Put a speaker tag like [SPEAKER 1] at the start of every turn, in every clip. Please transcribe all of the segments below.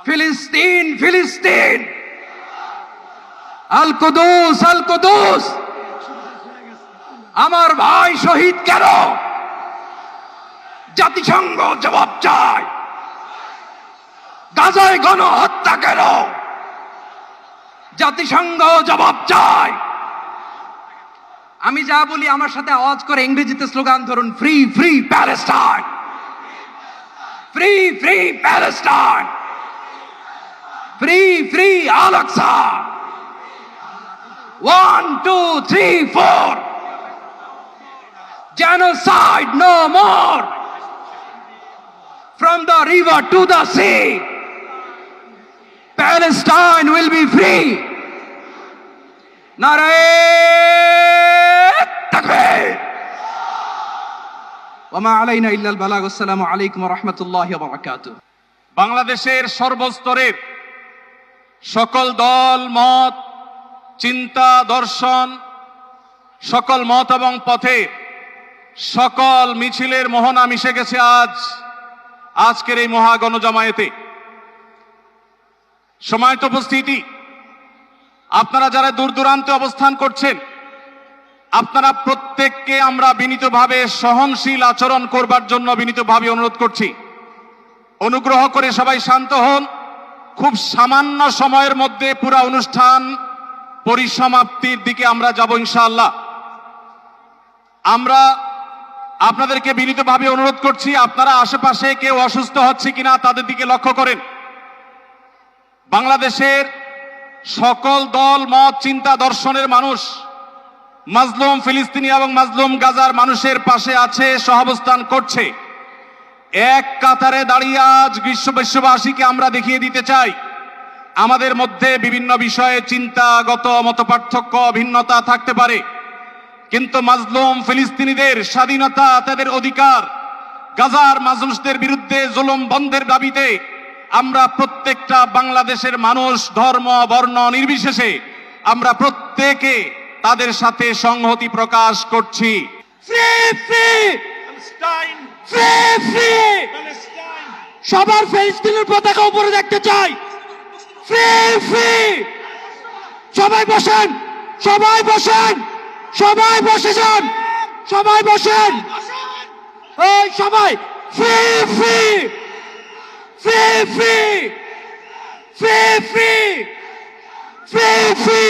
[SPEAKER 1] ফিলিস্তিন ফিলিস্তিন, আল কুদুস আল কুদুস। আমার ভাই শহীদ কেন? জাতিসংঘ জবাব চায়। গাজায় গণহত্যা কেন? জাতিসংঘ জবাব চায়। আমি যা বলি আমার সাথে আওয়াজ করে ইংরেজিতে স্লোগান ধরুন, free free Palestine, free free Palestine, free free Al Aqsa. 1 2 3 4, genocide no more, from the river to the sea, Palestine will be free. Nare takbir. Wa ma alayna illa al balagh. Assalamu alaykum wa rahmatullahi wa barakatuh.
[SPEAKER 2] বাংলাদেশের সর্বস্তরের সকল দল মত, চিন্তা দর্শন, সকল মত এবং পথে সকল মিছিলের মোহনা মিশে গেছে আজকের এই মহা গণজামায়াতে। সময়ত উপস্থিতি, আপনারা যারা দূর দূরান্তে অবস্থান করছেন, আপনারা প্রত্যেককে আমরা বিনীতভাবে সহনশীল আচরণ করবার জন্য বিনীতভাবে অনুরোধ করছি। অনুগ্রহ করে সবাই শান্ত হন। খুব সামান্য সময়ের মধ্যে পুরো অনুষ্ঠান পরিসমাপ্তির দিকে আমরা যাব ইনশাআল্লাহ। আমরা আপনাদেরকে বিনীতভাবে অনুরোধ করছি, আপনারা আশেপাশে কেউ অসুস্থ হচ্ছে কিনা তাদের দিকে লক্ষ্য করেন। বাংলাদেশের সকল দল মত চিন্তা দর্শনের মানুষ মাজলুম ফিলিস্তিনি এবং মাজলুম গাজার মানুষের পাশে আছে, সহাবস্থান করছে। এক কাতারে দাঁড়িয়ে আজ বিশ্ববাসীকে আমরা দেখিয়ে দিতে চাই, আমাদের মধ্যে বিভিন্ন বিষয়ে চিন্তাগত মতপার্থক্য ভিন্নতা থাকতে পারে, কিন্তু মাজলুম ফিলিস্তিনিদের স্বাধীনতা, তাদের অধিকার, গাজার মানুষদের বিরুদ্ধে জুলুম বন্ধের দাবিতে আমরা প্রত্যেকটা বাংলাদেশের মানুষ ধর্ম বর্ণ নির্বিশেষে আমরা প্রত্যেকে তাদের সাথে সংহতি প্রকাশ করছি।
[SPEAKER 1] সবার ফিলিস্তিনের পতাকা উপরে দেখতে চাই। Free free. সবাই বসেন, সবাই বসেন, সবাই বসে যান, সবাই বসেন। এই সবাই free free, free free, free free, free free,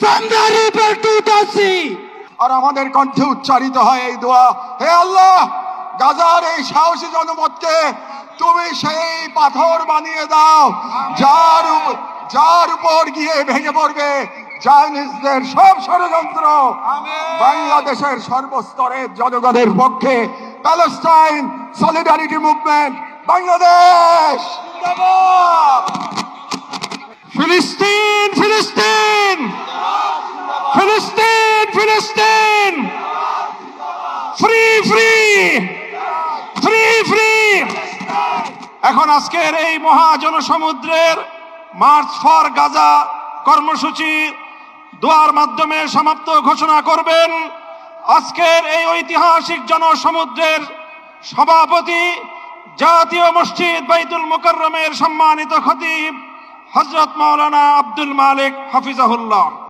[SPEAKER 1] from the river to the sea.
[SPEAKER 3] আর আমাদের কণ্ঠে উচ্চারিত হয় এই দোয়া, হে আল্লাহ, গাজার এই সাহসী জনপদকে তুমি সেই পাথর বানিয়ে দাও যার উপর গিয়ে ভেঙে পড়বে জায়নিস্টদের সব ষড়যন্ত্র। বাংলাদেশের সর্বস্তরের জনগণের পক্ষে প্যালেস্টাইন সলিডারিটি মুভমেন্ট বাংলাদেশ। ফিলিস্তিন ফিলিস্তিন, ফিলিস্তিন ফিলিস্তিন, ফ্রি ফ্রি, ফ্রি ফ্রি। এখন আজকের এই মহা জনসমুদ্রের মার্চ ফর গাজা কর্মসূচি দোয়ার মাধ্যমে সমাপ্ত ঘোষণা করবেন আজকের এই ঐতিহাসিক জনসমুদ্রের সভাপতি, জাতীয় মসজিদ বাইতুল মুকাররমের সম্মানিত খতিব হযরত মাওলানা আব্দুল মালিক হাফিজাহুল্লাহ।